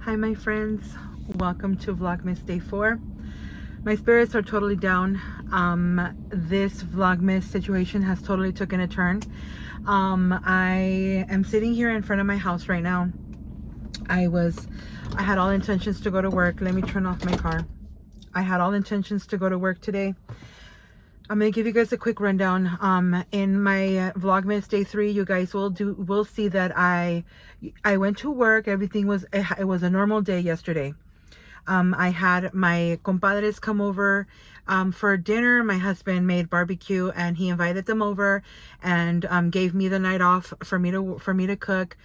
Hi my friends, welcome to Vlogmas Day 4. My spirits are totally down. This Vlogmas situation has totally taken a turn. I am sitting here in front of my house right now. I had all intentions to go to work. Let me turn off my car. I had all intentions to go to work today. I'm gonna give you guys a quick rundown. In my Vlogmas Day 3, you guys will see that I went to work. Everything was, it was a normal day yesterday. I had my compadres come over for dinner. My husband made barbecue and he invited them over and gave me the night off for me to cook.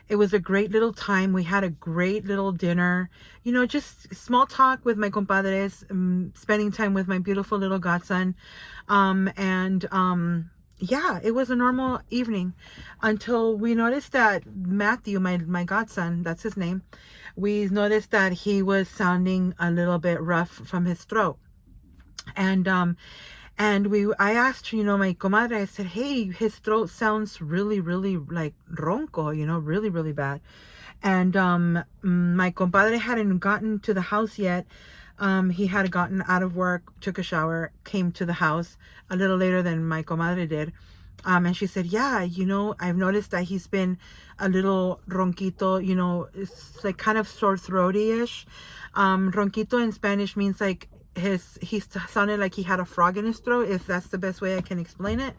It was a great little time. We had a great little dinner, you know, just small talk with my compadres, spending time with my beautiful little godson. Yeah, it was a normal evening until we noticed that Matthew, my godson, that's his name, we noticed that he was sounding a little bit rough from his throat. And I asked, you know, my comadre, I said, hey, his throat sounds really, really like ronco, you know, really, really bad. And my compadre hadn't gotten to the house yet. He had gotten out of work, took a shower, came to the house a little later than my comadre did. And she said, yeah, you know, I've noticed that he's been a little ronquito, you know, it's like kind of sore throaty-ish. Ronquito in Spanish means like he sounded like he had a frog in his throat, if that's the best way I can explain it.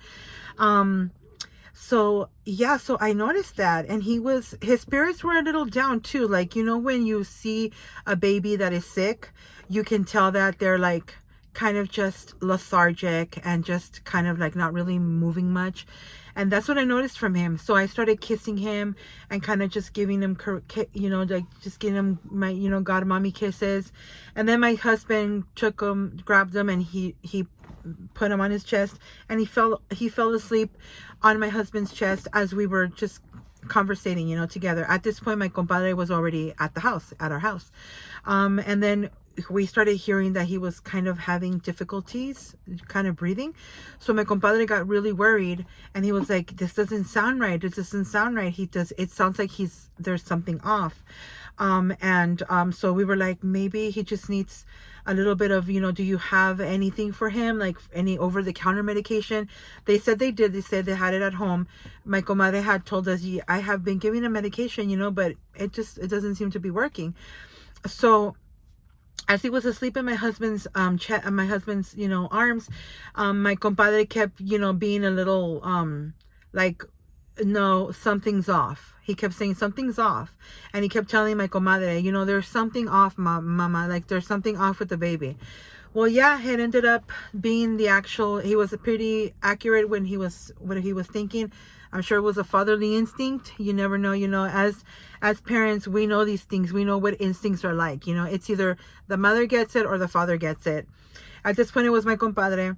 So yeah, so I noticed that, and his spirits were a little down too. Like, you know, when you see a baby that is sick, you can tell that they're like kind of just lethargic and just kind of like not really moving much. And that's what I noticed from him. So I started kissing him and kind of just giving him, you know, like just giving him my, you know, God mommy kisses. And then my husband took him, grabbed him, and he put him on his chest, and he fell asleep on my husband's chest as we were just conversating, you know, together. At this point, my compadre was already at our house. And then we started hearing that he was kind of having difficulties kind of breathing. So my compadre got really worried, and he was like, this doesn't sound right. It doesn't sound right. It sounds like there's something off. So we were like, maybe he just needs a little bit of, you know, do you have anything for him, like any over-the-counter medication? They said they did. They said they had it at home. My comadre had told us, yeah, I have been giving him medication, you know, but it doesn't seem to be working. So as he was asleep in my husband's you know, arms, my compadre kept, you know, being a little like, no, something's off. He kept saying something's off, and he kept telling my comadre, you know, there's something off, mama, like there's something off with the baby. Well, yeah, it ended up being he was pretty accurate when what he was thinking. I'm sure it was a fatherly instinct. You never know, you know, as parents, we know these things. We know what instincts are like, you know. It's either the mother gets it or the father gets it. At this point, it was my compadre.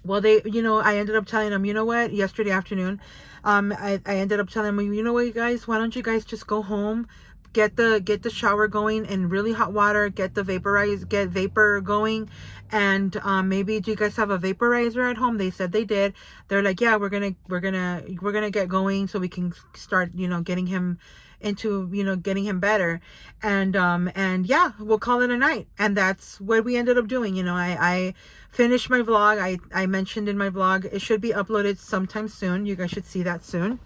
Well, you know, I ended up telling them, you know what, yesterday afternoon, I ended up telling them, you know what, you guys, why don't you guys just go home, get the shower going in really hot water, get vapor going, and maybe, do you guys have a vaporizer at home? They said they did. They're like, yeah, we're gonna get going so we can start, you know, getting him into, you know, getting him better. And yeah, we'll call it a night. And that's what we ended up doing. You know, I finished my vlog. I mentioned in my vlog, it should be uploaded sometime soon. You guys should see that soon.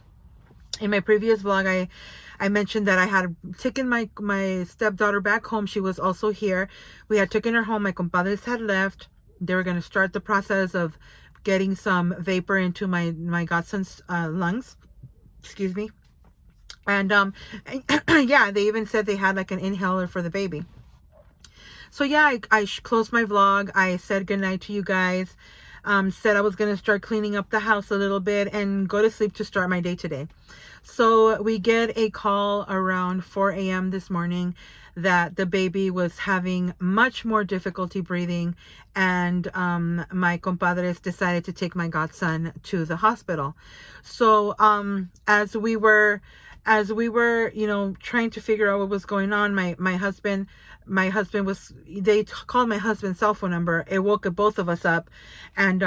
In my previous vlog, I mentioned that I had taken my stepdaughter back home. She was also here. We had taken her home. My compadres had left. They were going to start the process of getting some vapor into my godson's lungs. Excuse me. And yeah, they even said they had like an inhaler for the baby. So yeah, I closed my vlog. I said goodnight to you guys. Said I was going to start cleaning up the house a little bit and go to sleep to start my day today. So we get a call around 4 a.m. this morning that the baby was having much more difficulty breathing, and my compadres decided to take my godson to the hospital. So as we were, you know, trying to figure out what was going on, my husband they called my husband's cell phone number. It woke both of us up, and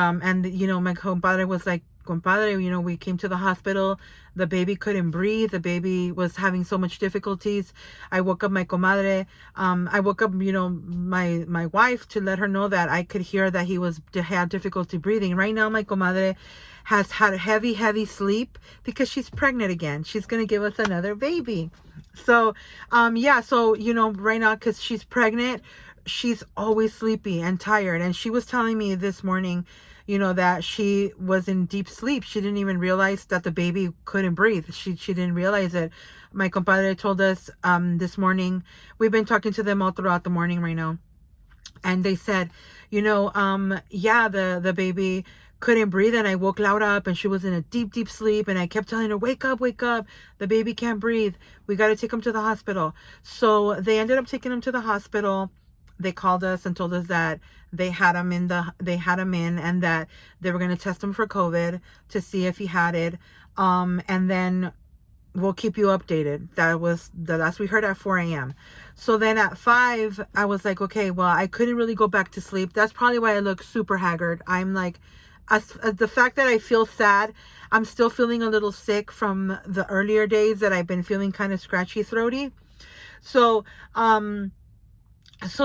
you know, my compadre was like, compadre, you know, we came to the hospital. The baby couldn't breathe. The baby was having so much difficulties. I woke up my comadre. I woke up, you know, my wife, to let her know that I could hear that he had difficulty breathing. Right now, my comadre has had heavy sleep because she's pregnant again. She's gonna give us another baby. So, yeah. So, you know, right now, because she's pregnant, she's always sleepy and tired. And she was telling me this morning, you know, that she was in deep sleep. She didn't even realize that the baby couldn't breathe. She didn't realize it. My compadre told us this morning. We've been talking to them all throughout the morning right now, and they said, you know, yeah, the baby couldn't breathe, and I woke Laura up, and she was in a deep sleep, and I kept telling her, wake up, the baby can't breathe, we got to take him to the hospital. So they ended up taking him to the hospital. They called us and told us that they had him in, and that they were going to test him for COVID to see if he had it, and then we'll keep you updated. That was the last we heard at 4 a.m. So then at 5, I was like, okay, well, I couldn't really go back to sleep. That's probably why I look super haggard. I'm like, as the fact that I feel sad, I'm still feeling a little sick from the earlier days that I've been feeling kind of scratchy, throaty. So,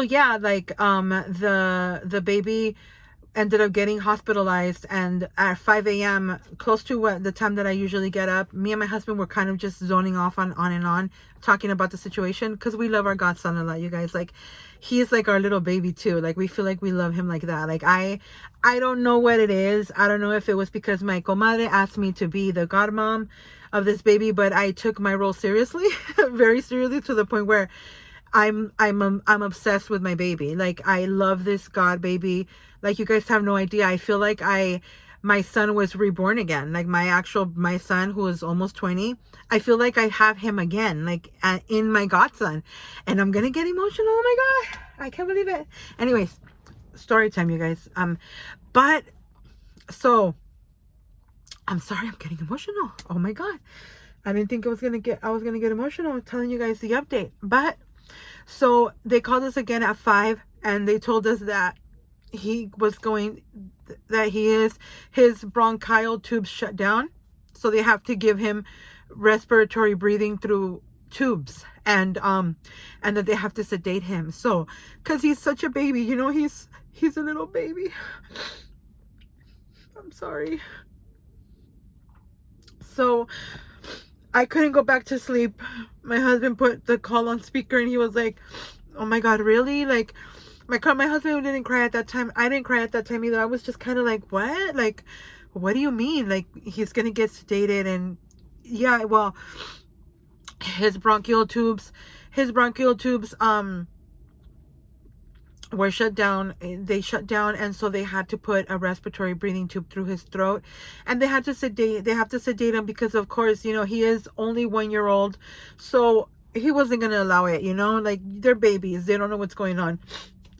yeah, like, the baby ended up getting hospitalized, and at 5 a.m., close to what the time that I usually get up, me and my husband were kind of just zoning off on talking about the situation, because we love our godson a lot, you guys. Like, he's like our little baby too. Like, we feel like we love him like that. Like, I don't know what it is. I don't know if it was because my comadre asked me to be the godmom of this baby, but I took my role seriously, very seriously, to the point where I'm obsessed with my baby. Like, I love this god baby. Like, you guys have no idea. I feel like my son was reborn again. Like, my son, who is almost 20, I feel like I have him again, like, in my godson. And I'm gonna get emotional. Oh my god, I can't believe it. Anyways, story time, you guys. But so I'm sorry, I'm getting emotional. Oh my god, I didn't think I was gonna get emotional telling you guys the update. But so they called us again at 5, and they told us that his bronchial tubes shut down, so they have to give him respiratory breathing through tubes, and that they have to sedate him. So, because he's such a baby, you know, he's a little baby. I'm sorry. So I couldn't go back to sleep. My husband put the call on speaker, and he was like, oh my god, really? Like, my husband didn't cry at that time. I didn't cry at that time either. I was just kind of like, what? Like, what do you mean? Like, he's gonna get sedated? And yeah, well, his bronchial tubes were shut down. They shut down, and so they had to put a respiratory breathing tube through his throat, and they have to sedate him, because of course, you know, he is only 1 year old, so he wasn't going to allow it, you know, like, they're babies, they don't know what's going on.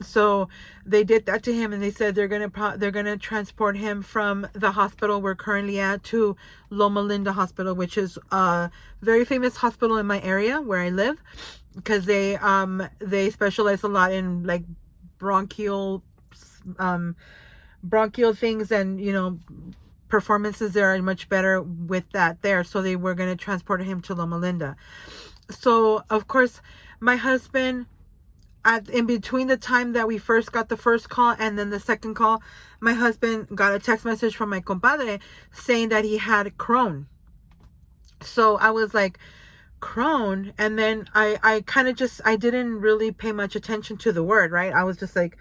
So they did that to him, and they said they're gonna transport him from the hospital we're currently at to Loma Linda Hospital, which is a very famous hospital in my area where I live, because they specialize a lot in, like, bronchial things, and, you know, performances there are much better with that there. So they were going to transport him to Loma Linda. So of course, my husband, in between the time that we first got the first call and then the second call, my husband got a text message from my compadre saying that he had Crohn. So I was like, Crohn? And then I kind of just, I didn't really pay much attention to the word, right? I was just like,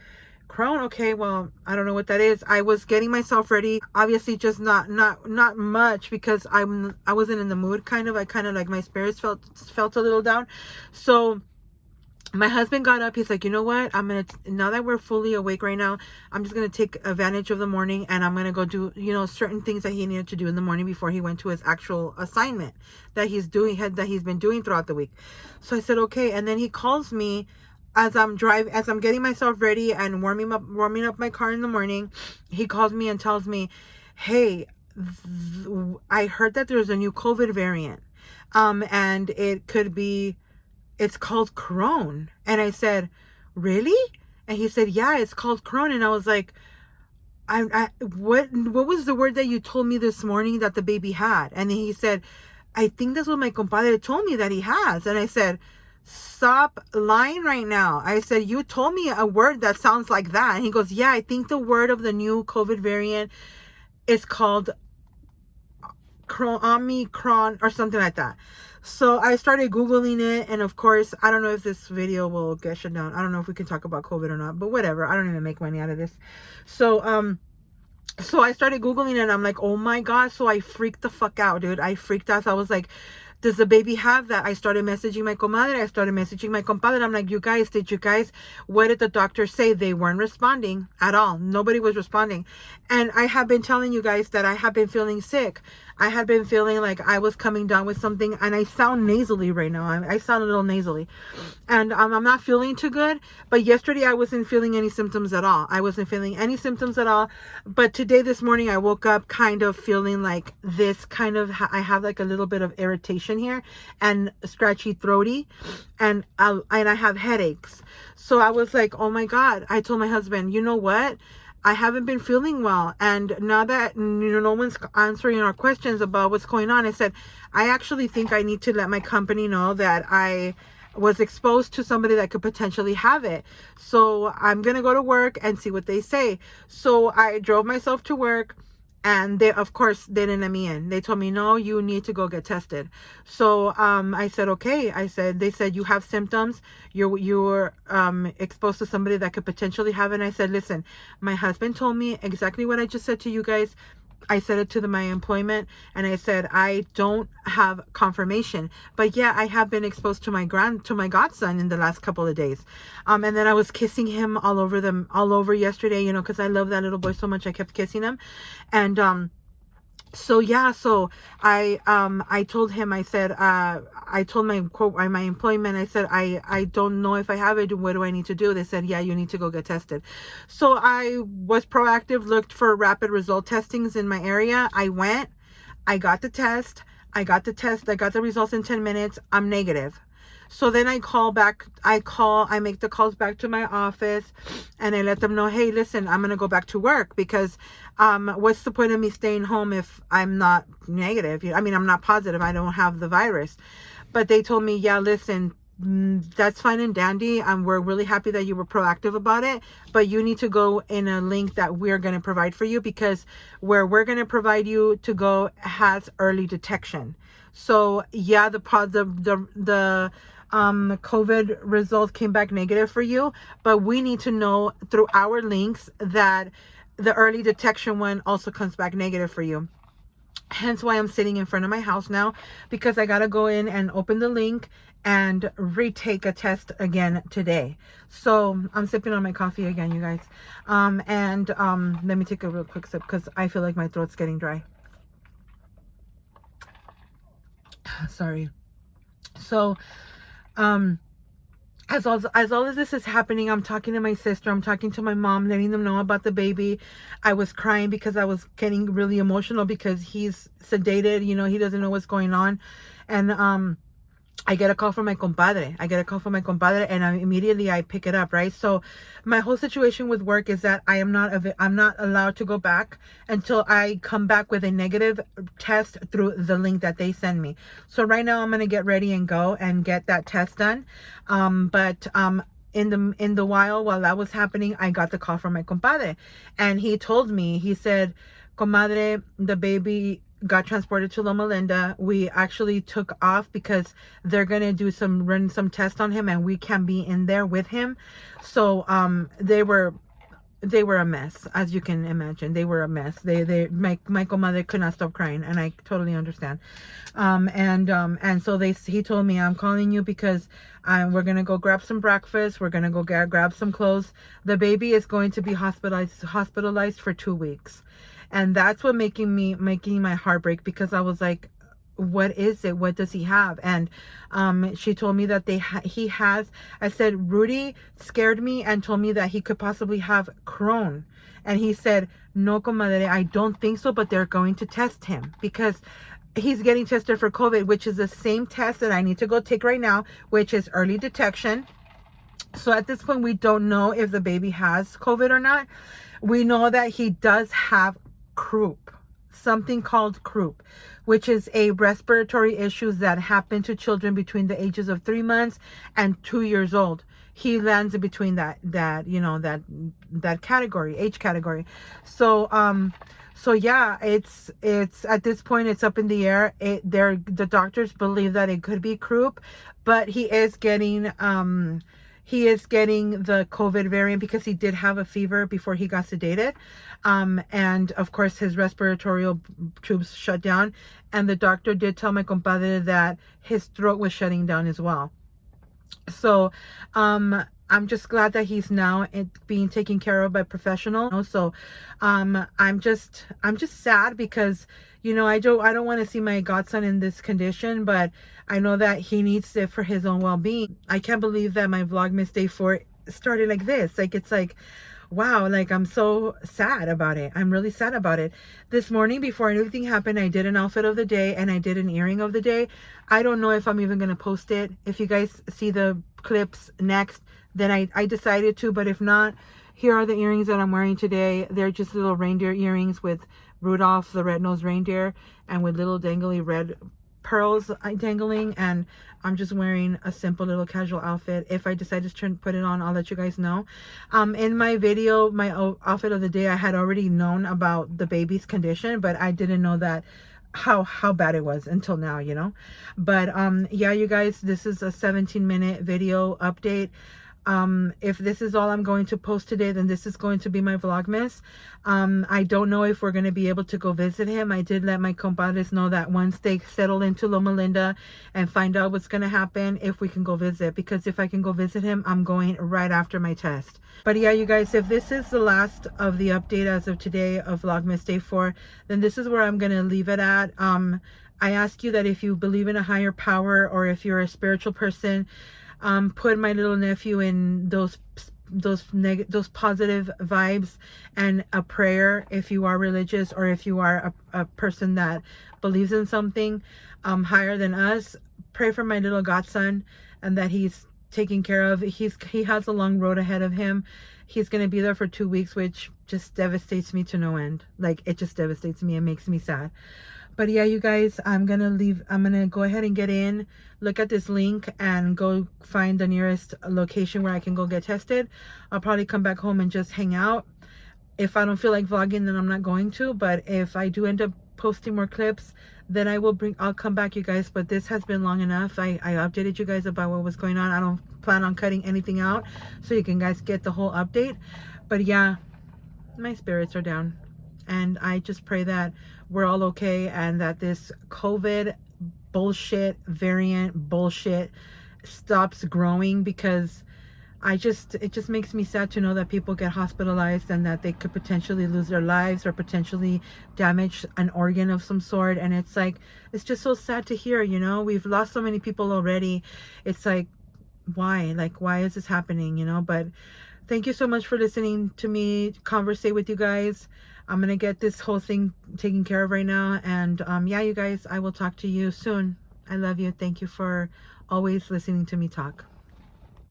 Crohn, okay, well, I don't know what that is. I was getting myself ready, obviously, just not much, because I wasn't in the mood, kind of. I kind of, like, my spirits felt a little down. So my husband got up. He's like, you know what, now that we're fully awake right now, I'm just gonna take advantage of the morning, and I'm gonna go do, you know, certain things that he needed to do in the morning before he went to his actual assignment that he's been doing throughout the week. So I said, okay. And then he calls me as I'm getting myself ready and warming up my car in the morning. He calls me and tells me, hey, I heard that there's a new COVID variant, and it's called Crohn. And I said, really? And he said, yeah, it's called Crohn. And I was like, what was the word that you told me this morning that the baby had? And he said, I think that's what my compadre told me that he has. And I said, stop lying right now. I said, you told me a word that sounds like that. And he goes, yeah, I think the word of the new COVID variant is called Omicron or something like that. So I started Googling it, and of course, I don't know if this video will get shut down. I don't know if we can talk about COVID or not, but whatever. I don't even make money out of this. So I started Googling it, and I'm like, oh my God. So I freaked the fuck out, dude. I freaked out. So I was like, does the baby have that? I started messaging my comadre. I started messaging my compadre. I'm like, what did the doctor say? They weren't responding at all. Nobody was responding. And I have been telling you guys that I have been feeling sick. I had been feeling like I was coming down with something, and I sound nasally right now. I sound a little nasally, and I'm not feeling too good. But yesterday I wasn't feeling any symptoms at all. I wasn't feeling any symptoms at all. But today, this morning, I woke up kind of feeling like this kind of, I have like a little bit of irritation here and scratchy throaty, and I have headaches. So I was like, oh my God. I told my husband, you know what? I haven't been feeling well, and now that no one's answering our questions about what's going on, I said, I actually think I need to let my company know that I was exposed to somebody that could potentially have it. So I'm gonna go to work and see what they say. So I drove myself to work, and they, of course, they didn't let me in. They told me, no, you need to go get tested. So I said, okay. They said, you have symptoms. You're exposed to somebody that could potentially have it. And I said, listen, my husband told me exactly what I just said to you guys. I said it to my employment, and I said, I don't have confirmation, but yeah, I have been exposed to my godson in the last couple of days. And then I was kissing him all over yesterday, you know, because I love that little boy so much. I kept kissing him. And so yeah, so I told him, I said, I told my employment, I said, I don't know if I have it. What do I need to do? They said, yeah, you need to go get tested. So I was proactive, looked for rapid result testings in my area. I went, I got the test, I got the results in 10 minutes. I'm negative. So then I make the calls back to my office, and I let them know, hey, listen, I'm going to go back to work, because what's the point of me staying home if I'm not negative? I mean, I'm not positive. I don't have the virus. But they told me, yeah, listen, that's fine and dandy. We're really happy that you were proactive about it, but you need to go in a link that we're going to provide for you, because where we're going to provide you to go has early detection. So yeah, the COVID results came back negative for you, but we need to know through our links that the early detection one also comes back negative for you. Hence why I'm sitting in front of my house now, because I got to go in and open the link and retake a test again today. So I'm sipping on my coffee again, you guys. Let me take a real quick sip, because I feel like my throat's getting dry. Sorry. So as all of this is happening, I'm talking to my sister, I'm talking to my mom, letting them know about the baby. I was crying because I was getting really emotional, because he's sedated, you know, he doesn't know what's going on. And I get a call from my compadre. And immediately I pick it up, right? So my whole situation with work is that I'm not allowed to go back until I come back with a negative test through the link that they send me. So right now I'm going to get ready and go and get that test done. But in the while that was happening, I got the call from my compadre, and he told me, he said, comadre, the baby got transported to Loma Linda. We actually took off because they're gonna run some tests on him, and we can be in there with him. So they were a mess, as you can imagine. They were a mess. My comadre could not stop crying, and I totally understand. And so he told me, I'm calling you because we're gonna go grab some breakfast. We're gonna go grab some clothes. The baby is going to be hospitalized for 2 weeks. And that's what making my heart break, because I was like, what is it? What does he have? And she told me that he has. I said, Rudy scared me and told me that he could possibly have Crohn. And he said, no, comadre, I don't think so, but they're going to test him, because he's getting tested for COVID, which is the same test that I need to go take right now, which is early detection. So at this point, we don't know if the baby has COVID or not. We know that he does have croup, something called croup, which is a respiratory issue that happen to children between the ages of 3 months and 2 years old. He lands in between that category, age category. So yeah, it's at this point it's up in the air. The doctors believe that it could be croup, but he is getting the COVID variant because he did have a fever before he got sedated. And of course, his respiratory tubes shut down. And the doctor did tell my compadre that his throat was shutting down as well. So, I'm just glad that he's now being taken care of by professionals. So, I'm just sad because, I don't want to see my godson in this condition, but I know that he needs it for his own well-being. I can't believe that my Vlogmas Day 4 started like this. Like, it's like, wow, like I'm so sad about it. I'm really sad about it. This morning before anything happened, I did an outfit of the day and I did an earring of the day. I don't know if I'm even going to post it. If you guys see the clips next, then I decided to, but if not, here are the earrings that I'm wearing today. They're just little reindeer earrings with Rudolph the red-nosed reindeer and with little dangly red pearls dangling, and I'm just wearing a simple little casual outfit. If I decide to put it on, I'll let you guys know. In my video, my outfit of the day, I had already known about the baby's condition, but I didn't know that how bad it was until now, but yeah, you guys, this is a 17-minute video update. If this is all I'm going to post today, then this is going to be my Vlogmas. I don't know if we're going to be able to go visit him. I did let my compadres know that once they settle into Loma Linda and find out what's going to happen, if we can go visit. Because if I can go visit him, I'm going right after my test. But yeah, you guys, if this is the last of the update as of today of Vlogmas Day 4, then this is where I'm going to leave it at. I ask you that if you believe in a higher power or if you're a spiritual person, put my little nephew in those positive vibes and a prayer if you are religious or if you are a person that believes in something higher than us. Pray for my little godson and that he's taken care of. He has a long road ahead of him. He's going to be there for 2 weeks, which just devastates me to no end. Like, it just devastates me. It makes me sad. But yeah, you guys, I'm going to go ahead and get in, look at this link and go find the nearest location where I can go get tested. I'll probably come back home and just hang out. If I don't feel like vlogging, then I'm not going to. But if I do end up posting more clips, then I'll come back, you guys. But this has been long enough. I updated you guys about what was going on. I don't plan on cutting anything out so you can guys get the whole update. But yeah, my spirits are down. And I just pray that we're all okay and that this COVID bullshit variant bullshit stops growing, because it just makes me sad to know that people get hospitalized and that they could potentially lose their lives or potentially damage an organ of some sort. And it's like, it's just so sad to hear, we've lost so many people already. It's like, why is this happening, but thank you so much for listening to me conversate with you guys. I'm gonna get this whole thing taken care of right now, and yeah, you guys, I will talk to you soon. I love you. Thank you for always listening to me talk.